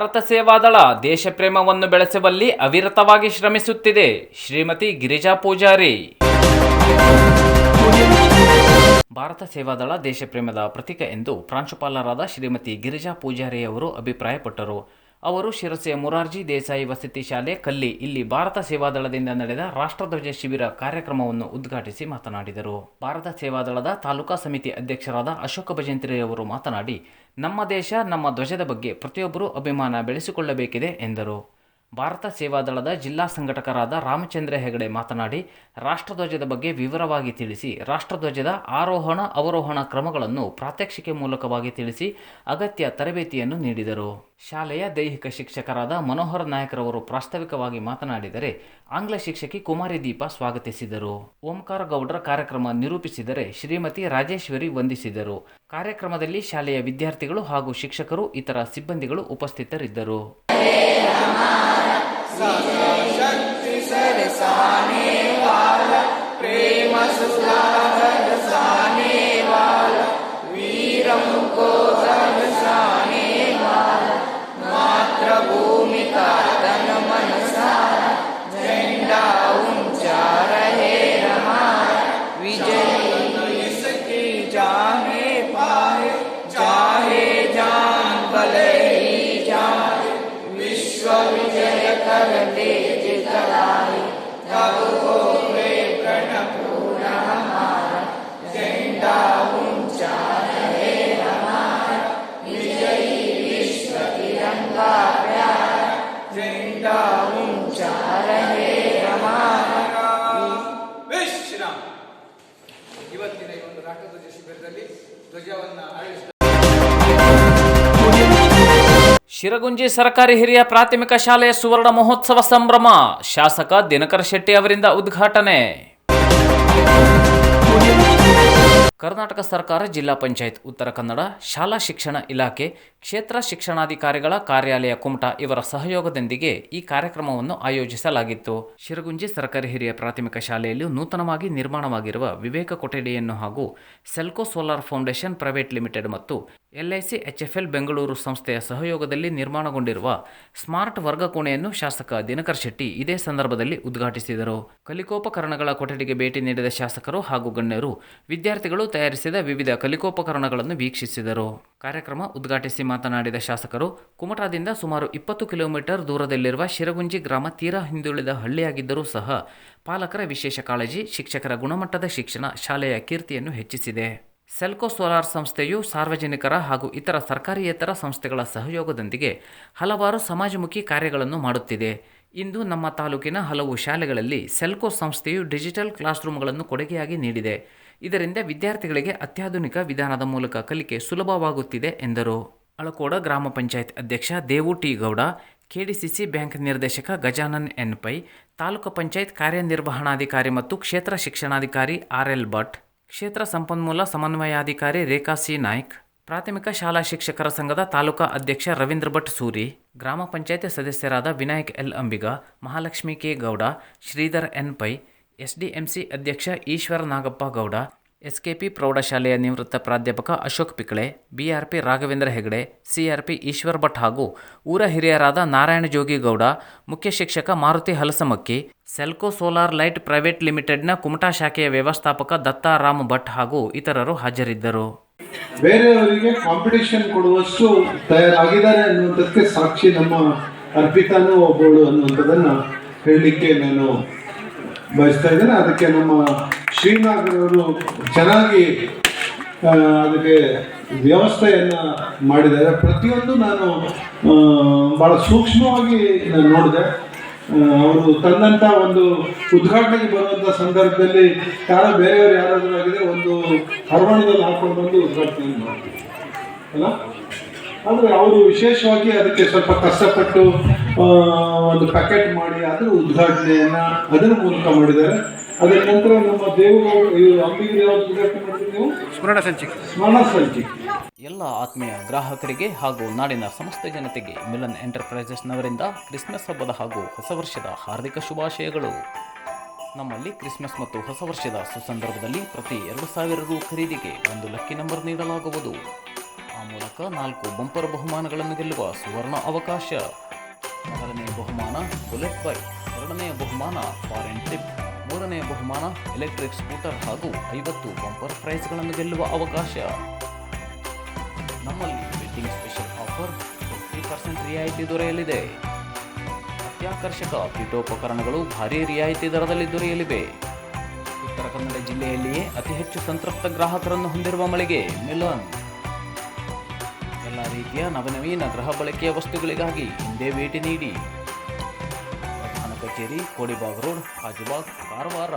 ಭಾರತ ಸೇವಾದಳ ದೇಶ ಪ್ರೇಮವನ್ನು ಬೆಳೆಸುವಲ್ಲಿ ಅವಿರತವಾಗಿ ಶ್ರಮಿಸುತ್ತಿದೆ. ಶ್ರೀಮತಿ ಗಿರಿಜಾ ಪೂಜಾರಿ. ಭಾರತ ಸೇವಾದಳ ದೇಶ ಪ್ರೇಮದ ಪ್ರತೀಕ ಎಂದು ಪ್ರಾಂಶುಪಾಲರಾದ ಶ್ರೀಮತಿ ಗಿರಿಜಾ ಪೂಜಾರಿಯವರು ಅಭಿಪ್ರಾಯಪಟ್ಟರು. ಅವರು ಶಿರಸಿಯ ಮುರಾರ್ಜಿ ದೇಸಾಯಿ ವಸತಿ ಶಾಲೆ ಕಲ್ಲಿ ಇಲ್ಲಿ ಭಾರತ ಸೇವಾದಳದಿಂದ ನಡೆದ ರಾಷ್ಟ್ರಧ್ವಜ ಶಿಬಿರ ಕಾರ್ಯಕ್ರಮವನ್ನು ಉದ್ಘಾಟಿಸಿ ಮಾತನಾಡಿದರು. ಭಾರತ ಸೇವಾದಳದ ತಾಲೂಕಾ ಸಮಿತಿ ಅಧ್ಯಕ್ಷರಾದ ಅಶೋಕ ಭಜಂತ್ರಿಯವರು ಮಾತನಾಡಿ, ನಮ್ಮ ದೇಶ ನಮ್ಮ ಧ್ವಜದ ಬಗ್ಗೆ ಪ್ರತಿಯೊಬ್ಬರೂ ಅಭಿಮಾನ ಬೆಳೆಸಿಕೊಳ್ಳಬೇಕಿದೆ ಎಂದರು. ಭಾರತ ಸೇವಾದಳದ ಜಿಲ್ಲಾ ಸಂಘಟಕರಾದ ರಾಮಚಂದ್ರ ಹೆಗಡೆ ಮಾತನಾಡಿ, ರಾಷ್ಟ್ರಧ್ವಜದ ಬಗ್ಗೆ ವಿವರವಾಗಿ ತಿಳಿಸಿ ರಾಷ್ಟ್ರಧ್ವಜದ ಆರೋಹಣ ಅವರೋಹಣ ಕ್ರಮಗಳನ್ನು ಪ್ರಾತ್ಯಕ್ಷಿಕೆ ಮೂಲಕವಾಗಿ ತಿಳಿಸಿ ಅಗತ್ಯ ತರಬೇತಿಯನ್ನು ನೀಡಿದರು. ಶಾಲೆಯ ದೈಹಿಕ ಶಿಕ್ಷಕರಾದ ಮನೋಹರ ನಾಯಕರವರು ಪ್ರಾಸ್ತಾವಿಕವಾಗಿ ಮಾತನಾಡಿದರೆ, ಆಂಗ್ಲ ಶಿಕ್ಷಕಿ ಕುಮಾರಿ ದೀಪ ಸ್ವಾಗತಿಸಿದರು. ಓಂಕಾರ ಗೌಡ್ರ ಕಾರ್ಯಕ್ರಮ ನಿರೂಪಿಸಿದರೆ ಶ್ರೀಮತಿ ರಾಜೇಶ್ವರಿ ವಂದಿಸಿದರು. ಕಾರ್ಯಕ್ರಮದಲ್ಲಿ ಶಾಲೆಯ ವಿದ್ಯಾರ್ಥಿಗಳು ಹಾಗೂ ಶಿಕ್ಷಕರು ಇತರ ಸಿಬ್ಬಂದಿಗಳು ಉಪಸ್ಥಿತರಿದ್ದರು. शक्ति सरसाने वाला प्रेम सुधार साने वाला वीरम को दर्शाने वाला मातृभूमि का तन मन सारा झंडा ऊंचा रहे हमारा विजयी इसकी जाने पाए चाहे जान भले ही जाए विश्व विजय कर ले जितलाई तब हो गण पूरा हमारा झंडा ऊंचा रहे हमारा विजयी विश्व तिरंगा प्यारा झंडा ऊंचा रहे हमारा विश्राम. ಇವತ್ತಿನ ಈ ಒಂದು ರಾಷ್ಟ್ರಧ್ವಜ ಶಿಬಿರದಲ್ಲಿ ಧ್ವಜವನ್ನು ಆಳಿಸಿದ ಶಿರಗುಂಜಿ ಸರ್ಕಾರಿ ಹಿರಿಯ ಪ್ರಾಥಮಿಕ ಶಾಲೆಯ ಸುವರ್ಣ ಮಹೋತ್ಸವ ಸಂಭ್ರಮ. ಶಾಸಕ ದಿನಕರ ಶೆಟ್ಟಿ ಅವರಿಂದ ಉದ್ಘಾಟನೆ. ಕರ್ನಾಟಕ ಸರ್ಕಾರ, ಜಿಲ್ಲಾ ಪಂಚಾಯತ್ ಉತ್ತರ ಕನ್ನಡ, ಶಾಲಾ ಶಿಕ್ಷಣ ಇಲಾಖೆ, ಕ್ಷೇತ್ರ ಶಿಕ್ಷಣಾಧಿಕಾರಿಗಳ ಕಾರ್ಯಾಲಯ ಕುಮಟಾ ಇವರ ಸಹಯೋಗದೊಂದಿಗೆ ಈ ಕಾರ್ಯಕ್ರಮವನ್ನು ಆಯೋಜಿಸಲಾಗಿತ್ತು. ಶಿರಗುಂಜಿ ಸರ್ಕಾರಿ ಹಿರಿಯ ಪ್ರಾಥಮಿಕ ಶಾಲೆಯಲ್ಲಿ ನೂತನವಾಗಿ ನಿರ್ಮಾಣವಾಗಿರುವ ವಿವೇಕ ಕೊಠಡಿಯನ್ನು ಹಾಗೂ Selco solar foundation private limited ಮತ್ತು LIC HFL ಬೆಂಗಳೂರು ಸಂಸ್ಥೆಯ ಸಹಯೋಗದಲ್ಲಿ ನಿರ್ಮಾಣಗೊಂಡಿರುವ ಸ್ಮಾರ್ಟ್ ವರ್ಗಕೋಣೆಯನ್ನು ಶಾಸಕ ದಿನಕರ ಶೆಟ್ಟಿ ಇದೇ ಸಂದರ್ಭದಲ್ಲಿ ಉದ್ಘಾಟಿಸಿದರು. ಕಲಿಕೋಪಕರಣಗಳ ಕೊಠಡಿಗೆ ಭೇಟಿ ನೀಡಿದ ಶಾಸಕರು ಹಾಗೂ ಗಣ್ಯರು ವಿದ್ಯಾರ್ಥಿಗಳು ತಯಾರಿಸಿದ ವಿವಿಧ ಕಲಿಕೋಪಕರಣಗಳನ್ನು ವೀಕ್ಷಿಸಿದರು. ಕಾರ್ಯಕ್ರಮ ಉದ್ಘಾಟಿಸಿ ಮಾತನಾಡಿದ ಶಾಸಕರು, ಕುಮಟಾದಿಂದ ಸುಮಾರು 20 ಕಿಲೋಮೀಟರ್ ದೂರದಲ್ಲಿರುವ ಶಿರಗುಂಜಿ ಗ್ರಾಮ ತೀರಾ ಹಿಂದುಳಿದ ಹಳ್ಳಿಯಾಗಿದ್ದರೂ ಸಹ ಪಾಲಕರ ವಿಶೇಷ ಕಾಳಜಿ, ಶಿಕ್ಷಕರ ಗುಣಮಟ್ಟದ ಶಿಕ್ಷಣ ಶಾಲೆಯ ಕೀರ್ತಿಯನ್ನು ಹೆಚ್ಚಿಸಿದೆ. ಸೆಲ್ಕೋ ಸೋಲಾರ್ ಸಂಸ್ಥೆಯು ಸಾರ್ವಜನಿಕರ ಹಾಗೂ ಇತರ ಸರ್ಕಾರಿಯೇತರ ಸಂಸ್ಥೆಗಳ ಸಹಯೋಗದೊಂದಿಗೆ ಹಲವಾರು ಸಮಾಜಮುಖಿ ಕಾರ್ಯಗಳನ್ನು ಮಾಡುತ್ತಿದೆ. ಇಂದು ನಮ್ಮ ತಾಲೂಕಿನ ಹಲವು ಶಾಲೆಗಳಲ್ಲಿ ಸೆಲ್ಕೋ ಸಂಸ್ಥೆಯು ಡಿಜಿಟಲ್ ಕ್ಲಾಸ್ ರೂಮ್ಗಳನ್ನು ಕೊಡುಗೆಯಾಗಿ ನೀಡಿದೆ. ಇದರಿಂದ ವಿದ್ಯಾರ್ಥಿಗಳಿಗೆ ಅತ್ಯಾಧುನಿಕ ವಿಧಾನದ ಮೂಲಕ ಕಲಿಕೆ ಸುಲಭವಾಗುತ್ತಿದೆ ಎಂದರು. ಅಳಕೋಡ ಗ್ರಾಮ ಪಂಚಾಯತ್ ಅಧ್ಯಕ್ಷ Devu T Gowda, KDCC bank ನಿರ್ದೇಶಕ ಗಜಾನನ್ ಎನ್ ಪೈ, ತಾಲೂಕು ಪಂಚಾಯತ್ ಕಾರ್ಯನಿರ್ವಹಣಾಧಿಕಾರಿ ಮತ್ತು ಕ್ಷೇತ್ರ ಶಿಕ್ಷಣಾಧಿಕಾರಿ RL ಭಟ್, ಕ್ಷೇತ್ರ ಸಂಪನ್ಮೂಲ ಸಮನ್ವಯಾಧಿಕಾರಿ ರೇಖಾ ಸಿ ನಾಯ್ಕ್, ಪ್ರಾಥಮಿಕ ಶಾಲಾ ಶಿಕ್ಷಕರ ಸಂಘದ ತಾಲೂಕಾ ಅಧ್ಯಕ್ಷ ರವೀಂದ್ರ ಭಟ್ ಸೂರಿ, ಗ್ರಾಮ ಪಂಚಾಯತ್ ಸದಸ್ಯರಾದ Vinayak L Ambiga, Mahalakshmi K Gowda, Shridhar N Pai, SDMC ಅಧ್ಯಕ್ಷ ಈಶ್ವರ ನಾಗಪ್ಪ ಗೌಡ, SKP ಪ್ರೌಢಶಾಲೆಯ ನಿವೃತ್ತ ಪ್ರಾಧ್ಯಾಪಕ ಅಶೋಕ್ ಪಿಕಳೆ, BRP ರಾಘವೇಂದ್ರ ಹೆಗಡೆ, CRP ಈಶ್ವರ್ ಭಟ್ ಹಾಗೂ ಊರ ಹಿರಿಯರಾದ ನಾರಾಯಣ ಜೋಗಿ ಗೌಡ, ಮುಖ್ಯ ಶಿಕ್ಷಕ Maruti Halasamakki, Selco solar light private ಲಿಮಿಟೆಡ್ನ ಕುಮಟಾ ಶಾಖೆಯ ವ್ಯವಸ್ಥಾಪಕ ದತ್ತಾರಾಮ್ ಭಟ್ ಹಾಗೂ ಇತರರು ಹಾಜರಿದ್ದರು. ಬೇರೆಯವರಿಗೆ ಕಾಂಪಿಟೇಷನ್ ಕೊಡುವಷ್ಟು ತಯಾರಾಗಿದ್ದಾರೆ ಅನ್ನುವಂಥದ್ದಕ್ಕೆ ಸಾಕ್ಷಿ ನಮ್ಮ ಅರ್ಪಿತಾನೂ ಒಬ್ಬಳು ಅನ್ನುವಂಥದ್ದನ್ನು ಹೇಳಲಿಕ್ಕೆ ನಾನು ಬಯಸ್ತಾ ಇದ್ದೇನೆ. ಅದಕ್ಕೆ ನಮ್ಮ ಶ್ರೀನಾಗರವರು ಚೆನ್ನಾಗಿ ಅದಕ್ಕೆ ವ್ಯವಸ್ಥೆಯನ್ನು ಮಾಡಿದ್ದಾರೆ. ಪ್ರತಿಯೊಂದು ನಾನು ಭಾಳ ಸೂಕ್ಷ್ಮವಾಗಿ ನಾನು ನೋಡಿದೆ. ಅವರು ತಂದಂಥ ಒಂದು ಉದ್ಘಾಟನೆಗೆ ಬರುವಂಥ ಸಂದರ್ಭದಲ್ಲಿ ಬೇರೆಯವರು ಯಾರಾದರೂ ಆಗಿದೆ ಒಂದು ಹರವಣದಲ್ಲಿ ಹಾಕೊಂಡು ಬಂದು ಉದ್ಘಾಟನೆ ಮಾಡ್ತೀವಿ ಅಲ್ಲ. ಆದರೆ ಅವರು ವಿಶೇಷವಾಗಿ ಅದಕ್ಕೆ ಸ್ವಲ್ಪ ಕಷ್ಟಪಟ್ಟು ಒಂದು ಪ್ಯಾಕೆಟ್ ಮಾಡಿ ಅದರ ಉದ್ಘಾಟನೆಯನ್ನು ಅದರ ಮೂಲಕ ಮಾಡಿದ್ದಾರೆ. ಅದರ ನಂತರ ನಮ್ಮ ಅಂಬಿಗೆ ಉದ್ಘಾಟನೆ ಮಾಡ್ತೀವಿ ನೀವು ಸ್ಮರಣ ಸಂಚಿಕೆ. ಎಲ್ಲ ಆತ್ಮೀಯ ಗ್ರಾಹಕರಿಗೆ ಹಾಗೂ ನಾಡಿನ ಸಮಸ್ತ ಜನತೆಗೆ ಮಿಲನ್ ಎಂಟರ್ಪ್ರೈಸಸ್ನವರಿಂದ ಕ್ರಿಸ್ಮಸ್ ಹಬ್ಬದ ಹಾಗೂ ಹೊಸ ವರ್ಷದ ಹಾರ್ದಿಕ ಶುಭಾಶಯಗಳು. ನಮ್ಮಲ್ಲಿ ಕ್ರಿಸ್ಮಸ್ ಮತ್ತು ಹೊಸ ವರ್ಷದ ಸುಸಂದರ್ಭದಲ್ಲಿ ಪ್ರತಿ 2,000 ರು ಖರೀದಿಗೆ ಒಂದು ಲಕ್ಕಿ ನಂಬರ್ ನೀಡಲಾಗುವುದು. ಆ ಮೂಲಕ 4 ಬಂಪರ್ ಬಹುಮಾನಗಳನ್ನು ಗೆಲ್ಲುವ ಸುವರ್ಣ ಅವಕಾಶ. ಮೊದಲನೆಯ ಬಹುಮಾನ ಬುಲೆಟ್ ಬೈಕ್, ಎರಡನೆಯ ಬಹುಮಾನ ಫಾರಿನ್ ಟ್ರಿಪ್, ಮೂರನೆಯ ಬಹುಮಾನ ಎಲೆಕ್ಟ್ರಿಕ್ ಸ್ಕೂಟರ್ ಹಾಗೂ 50 ಬಂಪರ್ ಪ್ರೈಸ್ಗಳನ್ನು ಗೆಲ್ಲುವ ಅವಕಾಶ. ನಮ್ಮಲ್ಲಿ ವೆಡ್ಡಿಂಗ್ ಸ್ಪೆಷಲ್ ಆಫರ್ 50% ರಿಯಾಯಿತಿ ದೊರೆಯಲಿದೆ. ಅತ್ಯಾಕರ್ಷಕ ಪೀಠೋಪಕರಣಗಳು ಭಾರೀ ರಿಯಾಯಿತಿ ದರದಲ್ಲಿ ದೊರೆಯಲಿವೆ. ಉತ್ತರ ಕನ್ನಡ ಜಿಲ್ಲೆಯಲ್ಲಿಯೇ ಅತಿ ಹೆಚ್ಚು ಸಂತೃಪ್ತ ಗ್ರಾಹಕರನ್ನು ಹೊಂದಿರುವ ಮಳಿಗೆ ಮಿಲನ್. ಎಲ್ಲ ರೀತಿಯ ನವನವೀನ ಗೃಹ ಬಳಕೆಯ ವಸ್ತುಗಳಿಗಾಗಿ ಹಿಂದೆ ಭೇಟಿ ನೀಡಿ. ಪ್ರಧಾನ ಕಚೇರಿ Kodibag road, Kajubag, Karwar.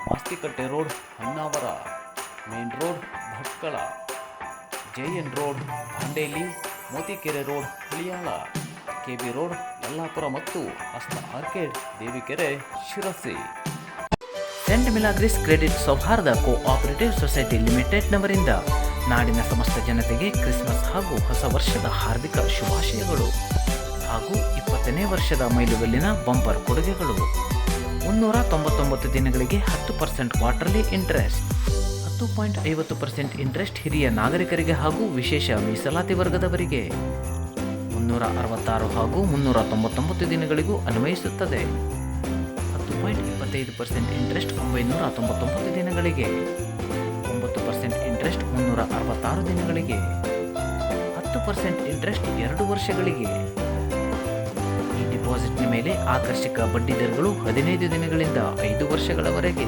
Mastikatte road, Honnavar. Main road, Bhatkal. JN road, Dandeli. Motikere road, Haliyal. KB road, Yellapur ಮತ್ತು Hasta arcade, Devikere, Sirsi. Saint Milagres credit Souharda cooperative society ಲಿಮಿಟೆಡ್ನವರಿಂದ ನಾಡಿನ ಸಮಸ್ತ ಜನತೆಗೆ ಕ್ರಿಸ್ಮಸ್ ಹಾಗೂ ಹೊಸ ವರ್ಷದ ಹಾರ್ದಿಕ ಶುಭಾಶಯಗಳು ಹಾಗೂ 20ನೇ ವರ್ಷದ ಮೈಲುಗಲ್ಲಿನ ಬಂಪರ್ ಕೊಡುಗೆಗಳು. 399 ದಿನಗಳಿಗೆ 10% ಕ್ವಾರ್ಟರ್ಲಿ ಇಂಟ್ರೆಸ್ಟ್, 10.50% ಇಂಟ್ರೆಸ್ಟ್ ಹಿರಿಯ ನಾಗರಿಕರಿಗೆ ಹಾಗೂ ವಿಶೇಷ ಮೀಸಲಾತಿ ವರ್ಗದವರಿಗೆ. 366 ಹಾಗೂ 399 ದಿನಗಳಿಗೂ ಅನ್ವಯಿಸುತ್ತದೆ. 10.25% ಇಂಟ್ರೆಸ್ಟ್ 999 ದಿನಗಳಿಗೆ, 9% ಇಂಟ್ರೆಸ್ಟ್ 366 ದಿನಗಳಿಗೆ, 10% ಇಂಟ್ರೆಸ್ಟ್ 2 ವರ್ಷಗಳಿಗೆ. ಈ ಡಿಪಾಸಿಟ್ನ ಮೇಲೆ ಆಕರ್ಷಕ ಬಡ್ಡಿ ದರಗಳು 15 ದಿನಗಳಿಂದ 5 ವರ್ಷಗಳವರೆಗೆ.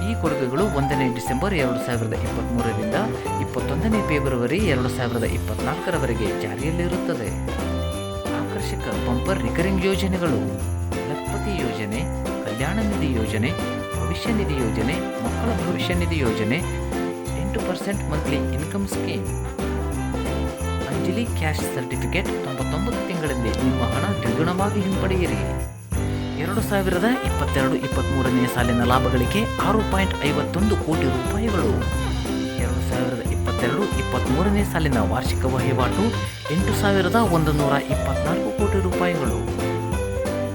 ಈ ಕೊಡುಗೆಗಳು 1ನೇ ಡಿಸೆಂಬರ್ 2023ರಿಂದ 21ನೇ ಫೆಬ್ರವರಿ 2024ರವರೆಗೆ ಜಾರಿಯಲ್ಲಿರುತ್ತದೆ. ಆಕರ್ಷಕ ಬಂಪರ್ ರಿಕರಿಂಗ್ ಯೋಜನೆಗಳು: ಲಖಪತಿ ಯೋಜನೆ, ಕಲ್ಯಾಣ ನಿಧಿ ಯೋಜನೆ, ಭವಿಷ್ಯ ನಿಧಿ ಯೋಜನೆ, ಮಕ್ಕಳ ಭವಿಷ್ಯ ನಿಧಿ ಯೋಜನೆ, 8% monthly income scheme. Anjali cash certificate 99 ತಿಂಗಳಲ್ಲಿ ನಿಮ್ಮ ಹಣ ದ್ವಿಗುಣವಾಗಿ ಹಿಂಪಡೆಯಿರಿ. 2022-23ನೇ ಸಾಲಿನ ಲಾಭಗಳಿಗೆ 6.51 ಕೋಟಿ ರೂಪಾಯಿಗಳು. 2022-23ನೇ ಸಾಲಿನ ವಾರ್ಷಿಕ ವಹಿವಾಟು 8,124 ಕೋಟಿ ರೂಪಾಯಿಗಳು.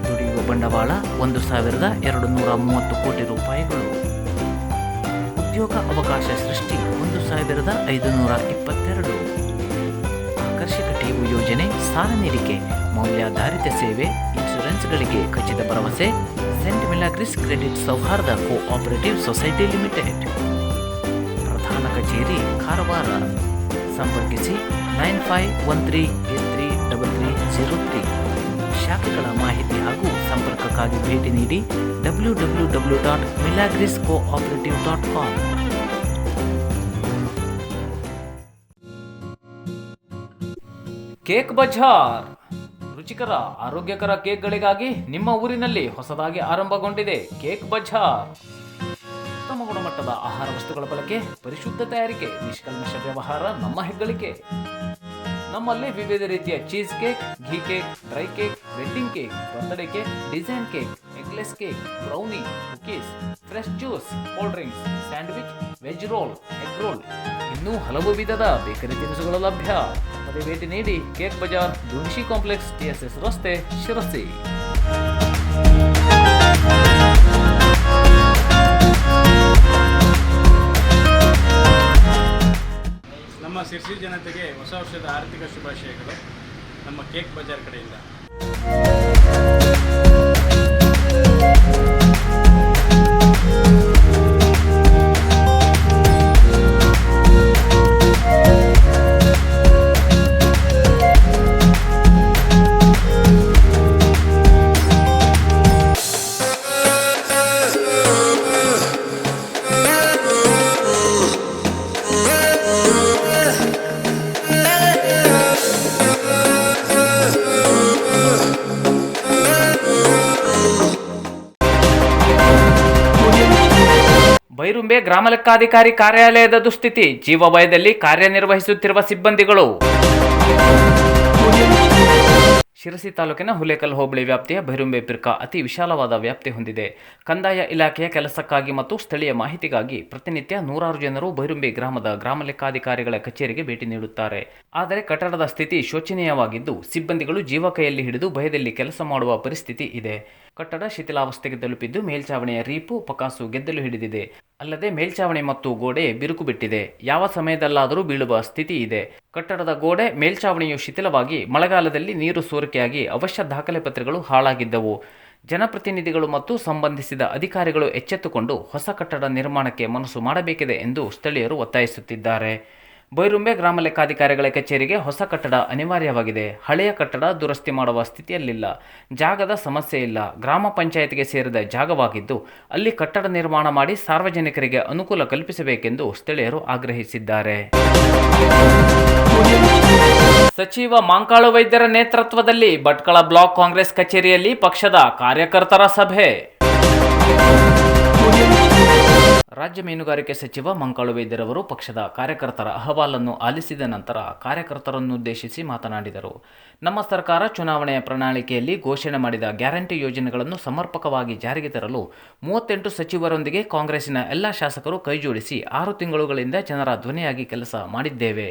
ದುಡಿಯುವ ಬಂಡವಾಳ 1,230 ಕೋಟಿ ರೂಪಾಯಿಗಳು. ಉದ್ಯೋಗ ಅವಕಾಶ ಸೃಷ್ಟಿ 1,522. ಆಕರ್ಷಕ ಠೇವು ಯೋಜನೆ, ಸಾಲ ನೀಡಿಕೆ, ಮೌಲ್ಯಾಧಾರಿತ ಸೇವೆ, ಇನ್ಶೂರೆನ್ಸ್ಗಳಿಗೆ ಖಚಿತ ಭರವಸೆ. Scent Milagres credit Souharda cooperative society limited. ಪ್ರಧಾನ ಕಚೇರಿ ಕಾರವಾರ. ಸಂಪರ್ಕಿಸಿ 9513833303. ಶಾಖೆಗಳ ಮಾಹಿತಿ ಹಾಗೂ ಸಂಪರ್ಕಕ್ಕಾಗಿ ಭೇಟಿ ನೀಡಿ www.milagriscooperative.com. ಕೇಕ್ ಬಜಾರ್. ರುಚಿಕರ ಆರೋಗ್ಯಕರ ಕೇಕ್ಗಳಿಗಾಗಿ ನಿಮ್ಮ ಊರಿನಲ್ಲಿ ಹೊಸದಾಗಿ ಆರಂಭಗೊಂಡಿದೆ ಕೇಕ್ ಬಜಾರ್. ಉತ್ತಮ ಗುಣಮಟ್ಟದ ಆಹಾರ ವಸ್ತುಗಳ ಬಳಕೆ, ಪರಿಶುದ್ಧ ತಯಾರಿಕೆ, ನಿಷ್ಕಲ್ಮಶ ವ್ಯವಹಾರ ನಮ್ಮ ಹೆಗ್ಗಳಿಕೆ. ನಮ್ಮಲ್ಲಿ ವಿವಿಧ ರೀತಿಯ cheese cake, ghee cake, dry cake, wedding cake, birthday cake, design cake, eggless cake, brownie, cookies, fresh juice, cold drinks, sandwich, veg roll, egg roll, ಇನ್ನೂ ಹಲವು ವಿಧದ ಬೇಕರಿ ತಿನಿಸುಗಳು ಲಭ್ಯ. ತಪ್ಪದೆ ಭೇಟಿ ನೀಡಿ. Cake Bazaar, Dunshi complex, TSS ರಸ್ತೆ, ಶಿರಸಿ. ನಮ್ಮ ಶಿರ್ಸಿ ಜನತೆಗೆ ಹೊಸ ವರ್ಷದ ಆರ್ಥಿಕ ಶುಭಾಶಯಗಳು ನಮ್ಮ ಕೇಕ್ ಬಜಾರ್ ಕಡೆಯಿಂದ. ಬೈರುಂಬೆ ಗ್ರಾಮ ಲೆಕ್ಕಾಧಿಕಾರಿ ಕಾರ್ಯಾಲಯದ ದುಸ್ಥಿತಿ. ಜೀವಭಯದಲ್ಲಿ ಕಾರ್ಯನಿರ್ವಹಿಸುತ್ತಿರುವ ಸಿಬ್ಬಂದಿಗಳು. ಶಿರಸಿ ತಾಲೂಕಿನ ಹುಲೇಕಲ್ ಹೋಬಳಿ ವ್ಯಾಪ್ತಿಯ ಬೈರುಂಬೆ ಪಿರ್ಕಾ ಅತಿ ವಿಶಾಲವಾದ ವ್ಯಾಪ್ತಿ ಹೊಂದಿದೆ. ಕಂದಾಯ ಇಲಾಖೆಯ ಕೆಲಸಕ್ಕಾಗಿ ಮತ್ತು ಸ್ಥಳೀಯ ಮಾಹಿತಿಗಾಗಿ ಪ್ರತಿನಿತ್ಯ ನೂರಾರು ಜನರು ಬೈರುಂಬೆ ಗ್ರಾಮದ ಗ್ರಾಮ ಲೆಕ್ಕಾಧಿಕಾರಿಗಳ ಕಚೇರಿಗೆ ಭೇಟಿ ನೀಡುತ್ತಾರೆ. ಆದರೆ ಕಟ್ಟಡದ ಸ್ಥಿತಿ ಶೋಚನೀಯವಾಗಿದ್ದು ಸಿಬ್ಬಂದಿಗಳು ಜೀವ ಕೈಯಲ್ಲಿ ಹಿಡಿದು ಭಯದಲ್ಲಿ ಕೆಲಸ ಮಾಡುವ ಪರಿಸ್ಥಿತಿ ಇದೆ. ಕಟ್ಟಡ ಶಿಥಿಲಾವಸ್ಥೆಗೆ ತಲುಪಿದ್ದು ಮೇಲ್ಛಾವಣಿಯ ರೀಪು ಪಕಾಸು ಗೆದ್ದಲು ಹಿಡಿದಿದೆ. ಅಲ್ಲದೆ ಮೇಲ್ಛಾವಣಿ ಮತ್ತು ಗೋಡೆ ಬಿರುಕು ಬಿಟ್ಟಿದೆ. ಯಾವ ಸಮಯದಲ್ಲಾದರೂ ಬೀಳುವ ಸ್ಥಿತಿ ಇದೆ. ಕಟ್ಟಡದ ಗೋಡೆ ಮೇಲ್ಛಾವಣಿಯು ಶಿಥಿಲವಾಗಿ ಮಳೆಗಾಲದಲ್ಲಿ ನೀರು ಸೋರಿಕೆಯಾಗಿ ಅವಶ್ಯ ದಾಖಲೆ ಪತ್ರಗಳು ಹಾಳಾಗಿದ್ದವು. ಜನಪ್ರತಿನಿಧಿಗಳು ಮತ್ತು ಸಂಬಂಧಿಸಿದ ಅಧಿಕಾರಿಗಳು ಎಚ್ಚೆತ್ತುಕೊಂಡು ಹೊಸ ಕಟ್ಟಡ ನಿರ್ಮಾಣಕ್ಕೆ ಮನಸ್ಸು ಮಾಡಬೇಕಿದೆ ಎಂದು ಸ್ಥಳೀಯರು ಒತ್ತಾಯಿಸುತ್ತಿದ್ದಾರೆ. ಬೈರುಂಬೆ ಗ್ರಾಮ ಲೆಕ್ಕಾಧಿಕಾರಿಗಳ ಕಚೇರಿಗೆ ಹೊಸ ಕಟ್ಟಡ ಅನಿವಾರ್ಯವಾಗಿದೆ. ಹಳೆಯ ಕಟ್ಟಡ ದುರಸ್ತಿ ಮಾಡುವ ಸ್ಥಿತಿಯಲ್ಲಿಲ್ಲ. ಜಾಗದ ಸಮಸ್ಯೆ ಇಲ್ಲ. ಗ್ರಾಮ ಪಂಚಾಯತ್ಗೆ ಸೇರಿದ ಜಾಗವಾಗಿದ್ದು ಅಲ್ಲಿ ಕಟ್ಟಡ ನಿರ್ಮಾಣ ಮಾಡಿ ಸಾರ್ವಜನಿಕರಿಗೆ ಅನುಕೂಲ ಕಲ್ಪಿಸಬೇಕೆಂದು ಸ್ಥಳೀಯರು ಆಗ್ರಹಿಸಿದ್ದಾರೆ. ಸಚಿವ ಮಂಕಾಳು ವೈದ್ಯರ ನೇತೃತ್ವದಲ್ಲಿ ಭಟ್ಕಳ ಬ್ಲಾಕ್ ಕಾಂಗ್ರೆಸ್ ಕಚೇರಿಯಲ್ಲಿ ಪಕ್ಷದ ಕಾರ್ಯಕರ್ತರ ಸಭೆ. ರಾಜ್ಯ ಮೀನುಗಾರಿಕೆ ಸಚಿವ ಮಂಕಾಳು ವೈದ್ಯರವರು ಪಕ್ಷದ ಕಾರ್ಯಕರ್ತರ ಅಹವಾಲನ್ನು ಆಲಿಸಿದ ನಂತರ ಕಾರ್ಯಕರ್ತರನ್ನುದ್ದೇಶಿಸಿ ಮಾತನಾಡಿದರು. ನಮ್ಮ ಸರ್ಕಾರ ಚುನಾವಣೆಯ ಪ್ರಣಾಳಿಕೆಯಲ್ಲಿ ಘೋಷಣೆ ಮಾಡಿದ ಗ್ಯಾರಂಟಿ ಯೋಜನೆಗಳನ್ನು ಸಮರ್ಪಕವಾಗಿ ಜಾರಿಗೆ ತರಲು 38 ಸಚಿವರೊಂದಿಗೆ ಕಾಂಗ್ರೆಸ್ಸಿನ ಎಲ್ಲ ಶಾಸಕರು ಕೈಜೋಡಿಸಿ 6 ತಿಂಗಳುಗಳಿಂದ ಜನರ ಧ್ವನಿಯಾಗಿ ಕೆಲಸ ಮಾಡಿದ್ದೇವೆ.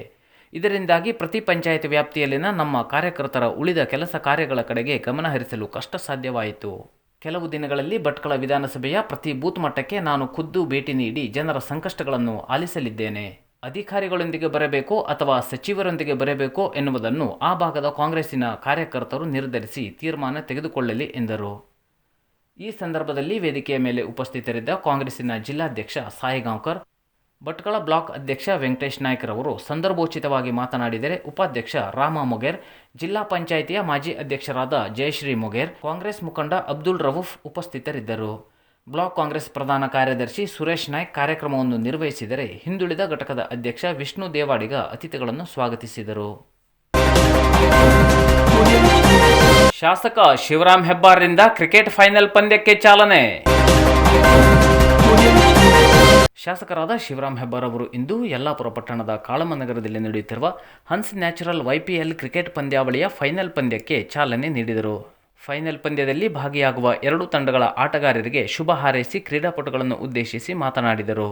ಇದರಿಂದಾಗಿ ಪ್ರತಿ ಪಂಚಾಯತ್ ವ್ಯಾಪ್ತಿಯಲ್ಲಿನ ನಮ್ಮ ಕಾರ್ಯಕರ್ತರ ಉಳಿದ ಕೆಲಸ ಕಾರ್ಯಗಳ ಕಡೆಗೆ ಗಮನ ಹರಿಸಲು ಕಷ್ಟ ಸಾಧ್ಯವಾಯಿತು. ಕೆಲವು ದಿನಗಳಲ್ಲಿ ಭಟ್ಕಳ ವಿಧಾನಸಭೆಯ ಪ್ರತಿ ಬೂತ್ ಮಟ್ಟಕ್ಕೆ ನಾನು ಖುದ್ದು ಭೇಟಿ ನೀಡಿ ಜನರ ಸಂಕಷ್ಟಗಳನ್ನು ಆಲಿಸಲಿದ್ದೇನೆ. ಅಧಿಕಾರಿಗಳೊಂದಿಗೆ ಬರಬೇಕೋ ಅಥವಾ ಸಚಿವರೊಂದಿಗೆ ಬರಬೇಕೋ ಎನ್ನುವುದನ್ನು ಆ ಭಾಗದ ಕಾಂಗ್ರೆಸ್ಸಿನ ಕಾರ್ಯಕರ್ತರು ನಿರ್ಧರಿಸಿ ತೀರ್ಮಾನ ತೆಗೆದುಕೊಳ್ಳಲಿ ಎಂದರು. ಈ ಸಂದರ್ಭದಲ್ಲಿ ವೇದಿಕೆಯ ಮೇಲೆ ಉಪಸ್ಥಿತರಿದ್ದ ಕಾಂಗ್ರೆಸ್ಸಿನ ಜಿಲ್ಲಾಧ್ಯಕ್ಷ ಸಾಯಿಗಾಂವ್ಕರ್, ಭಟ್ಕಳ ಬ್ಲಾಕ್ ಅಧ್ಯಕ್ಷ ವೆಂಕಟೇಶ್ ನಾಯ್ಕರವರು ಸಂದರ್ಭೋಚಿತವಾಗಿ ಮಾತನಾಡಿದರೆ, ಉಪಾಧ್ಯಕ್ಷ ರಾಮ ಮೊಗೇರ್, ಜಿಲ್ಲಾ ಪಂಚಾಯಿತಿಯ ಮಾಜಿ ಅಧ್ಯಕ್ಷರಾದ ಜಯಶ್ರೀ ಮೊಗೇರ್, ಕಾಂಗ್ರೆಸ್ ಮುಖಂಡ ಅಬ್ದುಲ್ ರವೂಫ್ ಉಪಸ್ಥಿತರಿದ್ದರು. ಬ್ಲಾಕ್ ಕಾಂಗ್ರೆಸ್ ಪ್ರಧಾನ ಕಾರ್ಯದರ್ಶಿ ಸುರೇಶ್ ನಾಯ್ಕ್ ಕಾರ್ಯಕ್ರಮವನ್ನು ನಿರ್ವಹಿಸಿದರೆ, ಹಿಂದುಳಿದ ಘಟಕದ ಅಧ್ಯಕ್ಷ ವಿಷ್ಣು ದೇವಾಡಿಗ ಅತಿಥಿಗಳನ್ನು ಸ್ವಾಗತಿಸಿದರು. ಶಾಸಕ ಶಿವರಾಮ್ ಹೆಬ್ಬಾರ್ರಿಂದ ಕ್ರಿಕೆಟ್ ಫೈನಲ್ ಪಂದ್ಯಕ್ಕೆ ಚಾಲನೆ. ಶಾಸಕರಾದ ಶಿವರಾಮ್ ಹೆಬ್ಬಾರ್ ಅವರು ಇಂದು ಯಲ್ಲಾಪುರ ಪಟ್ಟಣದ ಕಾಳಮ್ಮನಗರದಲ್ಲಿ ನಡೆಯುತ್ತಿರುವ ಹನ್ಸ್ ನ್ಯಾಚುರಲ್ YPL ಕ್ರಿಕೆಟ್ ಪಂದ್ಯಾವಳಿಯ ಫೈನಲ್ ಪಂದ್ಯಕ್ಕೆ ಚಾಲನೆ ನೀಡಿದರು. ಫೈನಲ್ ಪಂದ್ಯದಲ್ಲಿ ಭಾಗಿಯಾಗುವ 2 ತಂಡಗಳ ಆಟಗಾರರಿಗೆ ಶುಭ ಹಾರೈಸಿ ಕ್ರೀಡಾಪಟುಗಳನ್ನು ಉದ್ದೇಶಿಸಿ ಮಾತನಾಡಿದರು.